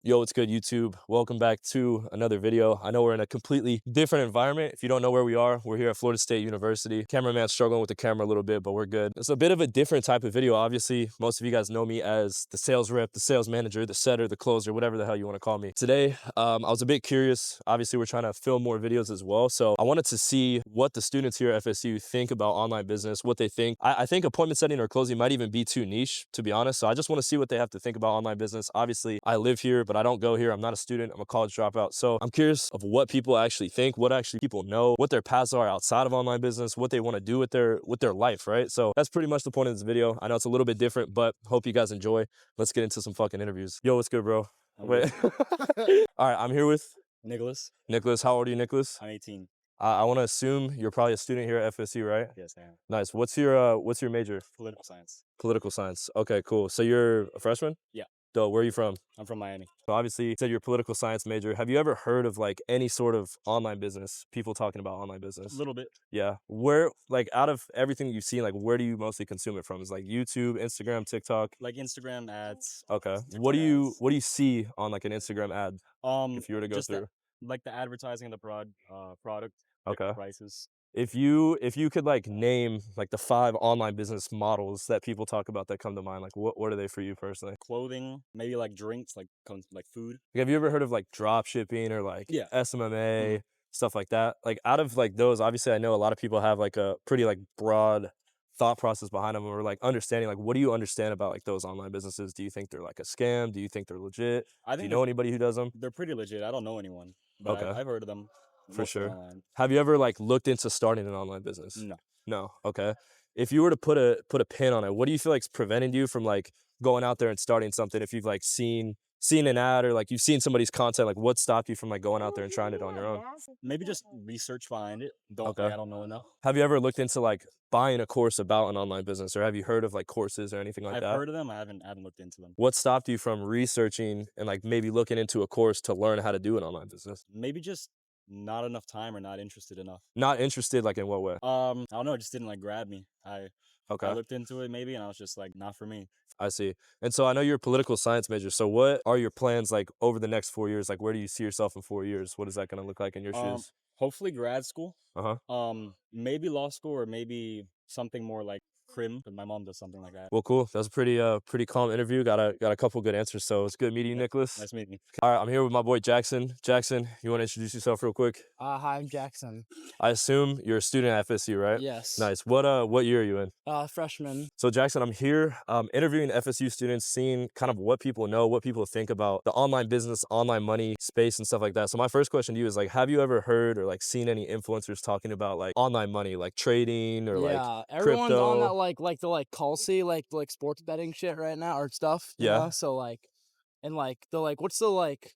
Yo, what's good, YouTube? Welcome back to another video. I know we're in a completely different environment. If you don't know where we are, we're here at Florida State University. Cameraman's struggling with the camera a little bit, but we're good. It's a bit of a different type of video. Obviously, most of you guys know me as the sales rep, the sales manager, the setter, the closer, whatever the hell you want to call me. Today, I was a bit curious. Obviously, we're trying to film more videos as well. So I wanted to see what the students here at FSU think about online business, what they think. I think appointment setting or closing might even be too niche, to be honest. So I just want to see what they have to think about online business. Obviously, I live here, but I don't go here. I'm not a student. I'm a college dropout. So I'm curious of what people actually think, what actually people know, what their paths are outside of online business, what they want to do with their life, right? So that's pretty much the point of this video. I know it's a little bit different, but hope you guys enjoy. Let's get into some fucking interviews. Yo, what's good, bro? Wait. All right, I'm here with Nicholas. Nicholas. How old are you, Nicholas? I'm 18. I want to assume you're probably a student here at FSU, right? Yes, I am. Nice. What's your major? Political science. Political science. Okay, cool. So you're a freshman? Yeah. Dope. Where are you from? I'm from Miami. So obviously, you said you're a political science major. Have you ever heard of like any sort of online business? People talking about online A business? little bit. Yeah. Where, like, out of everything that you've seen, like, where do you mostly consume it from? Is like YouTube, Instagram, TikTok? Like Instagram ads. Okay. TikTok What do you ads. see on like an Instagram ad if you were to go Just through? like the advertising of the product, Okay. different prices. If you could like name like the 5 online business models that people talk about that come to mind, like what are they for you personally? Clothing, maybe like drinks, like food. Like, have you ever heard of like drop shipping or like Yeah. SMMA, stuff like that? Like, out of like those, obviously I know a lot of people have like a pretty like broad thought process behind them, or like understanding, like, what do you understand about like those online businesses? Do you think they're like a scam? Do you think they're legit? I Do you think know anybody who does them? they're pretty legit. I don't know anyone, but Okay, I've heard of them. for Mostly sure. online. Have you ever like looked into starting an online business? No. No. Okay. If you were to put a pin on it, what do you feel like's preventing you from like going out there and starting something? If you've like seen an ad, or like you've seen somebody's content, like what stopped you from like going out there and trying it on your own? Maybe just research behind it. Okay. I don't know enough. Have you ever looked into like buying a course about an online business, or have you heard of like courses or anything like I've that? heard of them. I haven't looked into them. What stopped you from researching and like maybe looking into a course to learn how to do an online business? Maybe just not enough time or not interested enough. Not interested, like in what way? I don't know, it just didn't like grab me. I Okay. looked into it maybe and I was just like, not for me. I see. And so I know you're a political science major. So what are your plans like over the next 4 years? Like, where do you see yourself in 4 years? What is that going to look like in your shoes? Hopefully grad school. Uh-huh. Maybe law school or maybe something more like crim, because my mom does something like that. Well, cool. That was a pretty calm interview. Got a couple good answers. So it's good meeting you, Nicholas. Nice meeting you. All right, I'm here with my boy Jackson. Jackson, you want to introduce yourself real quick? Hi, I'm Jackson. I assume you're a student at FSU, right? Yes. Nice. What year are you in? Freshman. So Jackson, I'm here interviewing FSU students, seeing kind of what people know, what people think about the online business, online money space and stuff like that. So my first question to you is like, have you ever heard or like seen any influencers talking about like online money, like trading or like everyone's crypto? on that like the Calcy like sports betting shit right now or stuff. You Yeah. know? So like, and like the like what's the like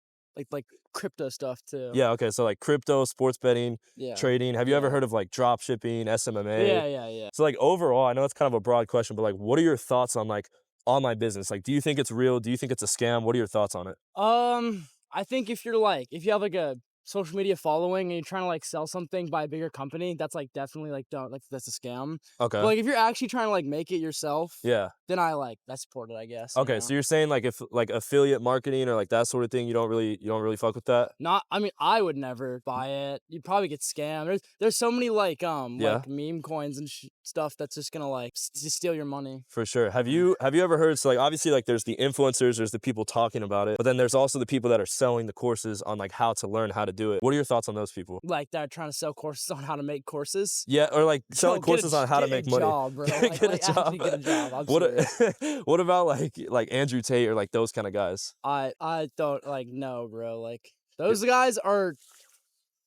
crypto stuff too. Yeah. Okay. So like crypto, sports betting, Yeah. trading. Have you ever heard of like drop shipping, SMMA? Yeah. So like overall, I know it's kind of a broad question, but like, what are your thoughts on like online business? Like, do you think it's real? Do you think it's a scam? What are your thoughts on it? I think if you have like a social media following and you're trying to like sell something by a bigger company, that's like definitely like that's a scam. Okay. But like if you're actually trying to like make it yourself, Yeah. then I support it, I guess. Okay, so you're saying like if like affiliate marketing or like that sort of thing, you don't really fuck with that? I mean, I would never buy it. You'd probably get scammed. There's so many like meme coins and stuff that's just gonna like steal your money. For sure. Have you ever heard, so like obviously like there's the influencers, there's the people talking about it, but then there's also the people that are selling the courses on like how to learn how to do it. What are your thoughts on those people? Like that are trying to sell courses on how to make courses? Yeah, or like selling Get courses on how to make money. Job, bro. Get a job. Actually get a job. I'm serious. What about like Andrew Tate or like those kind of guys? I don't like no, bro. Like those guys are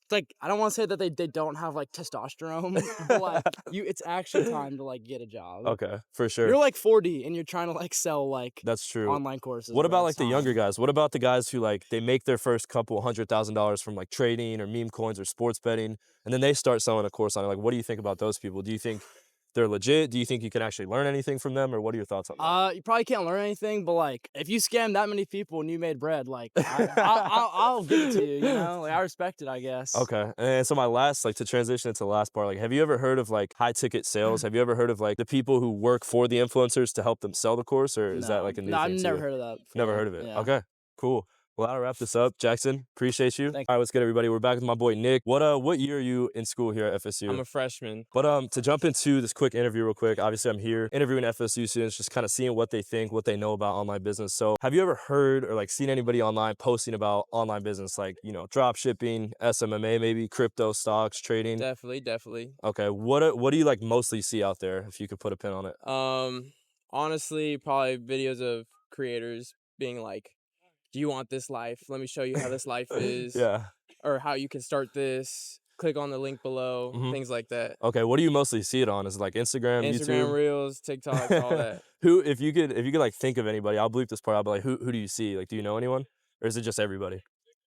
like, I don't want to say that they don't have like testosterone, but like it's actually time to like get a job. Okay, for sure. You're like 40 and you're trying to like sell like that's true online courses. What about bro. like the younger guys? What about the guys who like they make their first couple $100,000 from like trading or meme coins or sports betting, and then they start selling a course on it? Like, what do you think about those people? Do you think they're legit? Do you think you can actually learn anything from them, or what are your thoughts on that? You probably can't learn anything, but like if you scam that many people and you made bread, like I'll give it to you. You know, like I respect it, I guess. Okay, and so my last, like to transition into the last part, like have you ever heard of like high ticket sales? Have you ever heard of like the people who work for the influencers to help them sell the course, or is that like a new thing? I've never heard of that before. Never heard of it. Yeah. Okay, cool. Well, I'll wrap this up. Jackson, appreciate you. Thank All right, what's good, everybody? We're back with my boy Nick. What year are you in school here at FSU? I'm a freshman. But to jump into this quick interview real quick, obviously I'm here interviewing FSU students, just kind of seeing what they think, what they know about online business. So have you ever heard or like seen anybody online posting about online business, like, you know, drop shipping, SMMA, maybe crypto, stocks, trading? Definitely. Okay, what do you like mostly see out there, if you could put a pin on it? Honestly, probably videos of creators being like, "Do you want this life? Let me show you how this life is, Yeah. or how you can start this. Click on the link below." Mhm. Things like that. Okay, what do you mostly see it on? Is it like Instagram, Instagram YouTube? Reels, TikToks, all that. Who, if you could like think of anybody, I'll bleep this part out, but like who do you see? Like, do you know anyone? Or is it just everybody?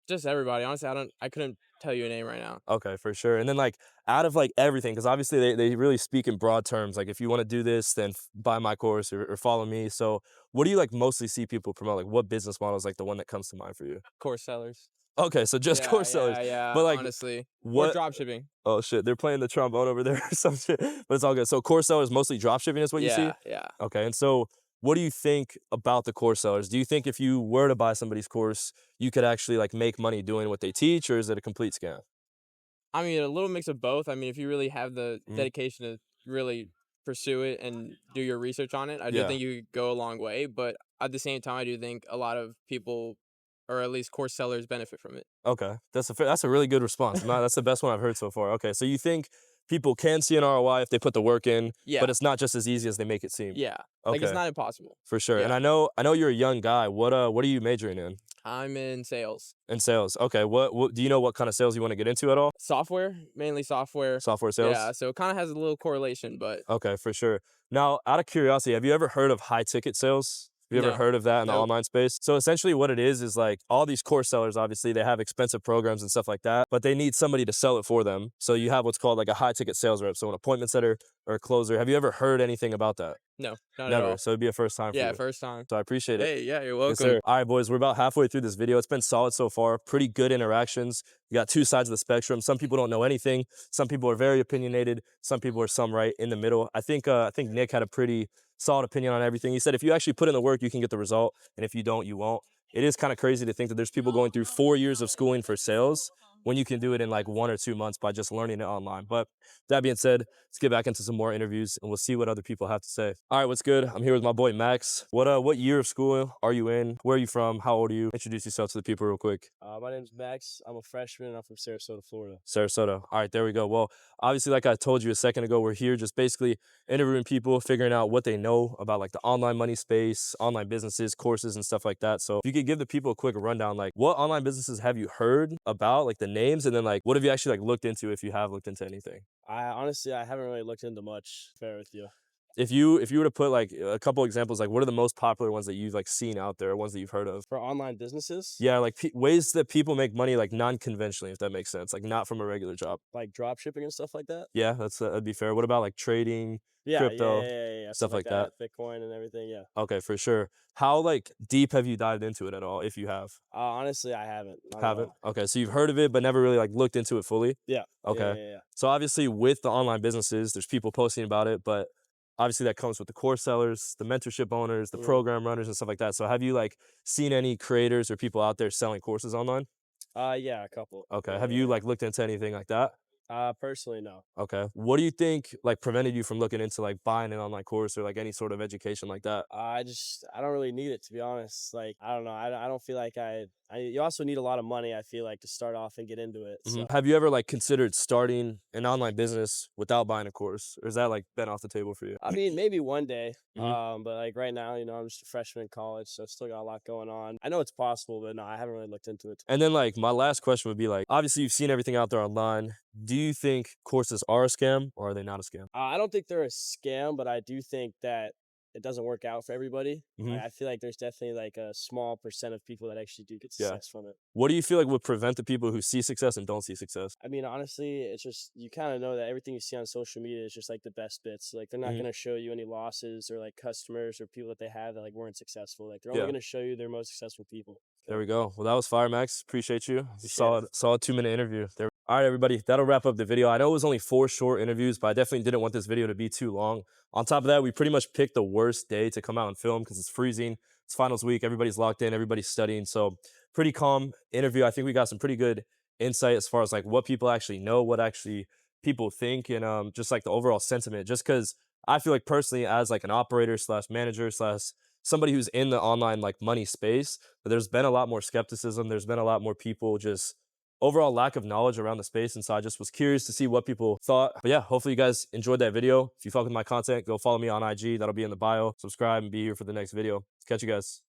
Just everybody. Honestly, I couldn't tell you a name right now. Okay, for sure. And then like out of like everything, because obviously they really speak in broad terms. Like if you want to do this, then buy my course or follow me. So what do you like mostly see people promote? Like what business model is like the one that comes to mind for you? Course sellers. Okay, so just Yeah, course sellers. Yeah. But like honestly, or what? drop shipping. Oh shit, they're playing the trombone over there or some shit. But it's all good. So course sellers mostly drop shipping is what you see? Yeah. Okay, and so what do you think about the course sellers? Do you think if you were to buy somebody's course, you could actually like make money doing what they teach, or is it a complete scam? I mean, a little mix of both. I mean, if you really have the Mhm. dedication to really pursue it and do your research on it, I do Yeah. think you could go a long way. But at the same time, I do think a lot of people, or at least course sellers, benefit from it. Okay, that's a really good response. That's the best one I've heard so far. Okay, so you think people can see an ROI if they put the work in, Yeah. but it's not just as easy as they make it seem. Yeah. Okay, Like, it's not impossible. for sure. And yeah. I know you're a young guy. What are you majoring in? I'm in sales. In sales. Okay, what do you know what kind of sales you want to get into at all? Software, mainly software. Software sales? Yeah, so it kind of has a little correlation, but Okay, for sure. Now, out of curiosity, have you ever heard of high ticket sales? Have you ever No. heard of that in the Nope. online space? So essentially what it is like all these course sellers, obviously they have expensive programs and stuff like that, but they need somebody to sell it for them. So you have what's called like a high ticket sales rep. So an appointment setter or a closer. Have you ever heard anything about that? no, not at Never. all. So it'd be a first time for Yeah, you. first time. So I appreciate it. Hey, yeah, you're Yes, welcome. sir. All right, boys, we're about halfway through this video. It's been solid so far. Pretty good interactions. You got two sides of the spectrum. Some people don't know anything. Some people are very opinionated. Some people are some right in the middle. I think Nick had a pretty solid opinion on everything. He said if you actually put in the work, you can get the result, and if you don't, you won't. It is kind of crazy to think that there's people going through 4 years of schooling for sales when you can do it in like 1 or 2 months by just learning it online. But that being said, let's get back into some more interviews and we'll see what other people have to say. All right, what's good? I'm here with my boy Max. What year of school are you in? Where are you from? How old are you? Introduce yourself to the people real quick. My name's Max. I'm a freshman and I'm from Sarasota, Florida. Sarasota. All right, there we go. Well, obviously, like I told you a second ago, we're here just basically interviewing people, figuring out what they know about like the online money space, online businesses, courses, and stuff like that. So if you could give the people a quick rundown, like what online businesses have you heard about, like the names, and then like what have you actually like looked into if you have looked into anything? I haven't really looked into much, fair with you. If you were to put like a couple examples, like what are the most popular ones that you've like seen out there, ones that you've heard of? For online businesses, Yeah, like ways that people make money like non-conventionally, if that makes sense, like not from a regular job. like drop shipping and stuff like that. Yeah, that'd be fair. What about like trading? Yeah, Crypto, yeah. stuff like that. Bitcoin and everything, yeah. Okay, for sure. How like deep have you dived into it at all, if you have? Honestly, I haven't. not at Haven't? all. Okay, so you've heard of it, but never really like looked into it fully. Yeah. Okay. Yeah. So obviously with the online businesses, there's people posting about it, but obviously that comes with the course sellers, the mentorship owners, the Mhm. program runners and stuff like that. So have you like seen any creators or people out there selling courses online? Yeah, a couple. Okay. Yeah, Have you like looked into anything like that? Personally, no. Okay. What do you think like prevented you from looking into like buying an online course or like any sort of education like that? I don't really need it, to be honest. Like, I don't know. I don't feel like you also need a lot of money, I feel like, to start off and get into it. So. Have you ever like considered starting an online business without buying a course, or is that like been off the table for you? I mean, maybe one day. Mhm. But like right now, I'm just a freshman in college, so still got a lot going on. I know it's possible, but no, I haven't really looked into it. And then like my last question would be like, obviously you've seen everything out there online. Do you think courses are a scam or are they not a scam? I don't think they're a scam, but I do think that it doesn't work out for everybody. Mhm. I feel like there's definitely like a small percent of people that actually do get Yeah. success from it. What do you feel like would prevent the people who see success and don't see success? I mean, honestly, it's just you kind of know that everything you see on social media is just like the best bits. Like they're not Mhm. going to show you any losses or like customers or people that they have that like weren't successful. Like they're Yeah. only going to show you their most successful people. There we go. Well, that was fire, Max. Appreciate you. Shit. Solid 2-minute interview. There All right, everybody, that'll wrap up the video. I know it was only 4 short interviews, but I definitely didn't want this video to be too long. On top of that, we pretty much picked the worst day to come out and film because it's freezing. It's finals week. Everybody's locked in. Everybody's studying. So pretty calm interview. I think we got some pretty good insight as far as like what people actually know, what actually people think, and just like the overall sentiment. Just because I feel like personally, as like an operator slash manager slash somebody who's in the online like money space, there's been a lot more skepticism. There's been a lot more people just overall lack of knowledge around the space. And so I just was curious to see what people thought. But yeah, hopefully you guys enjoyed that video. If you fuck with my content, go follow me on IG. That'll be in the bio. Subscribe and be here for the next video. Catch you guys.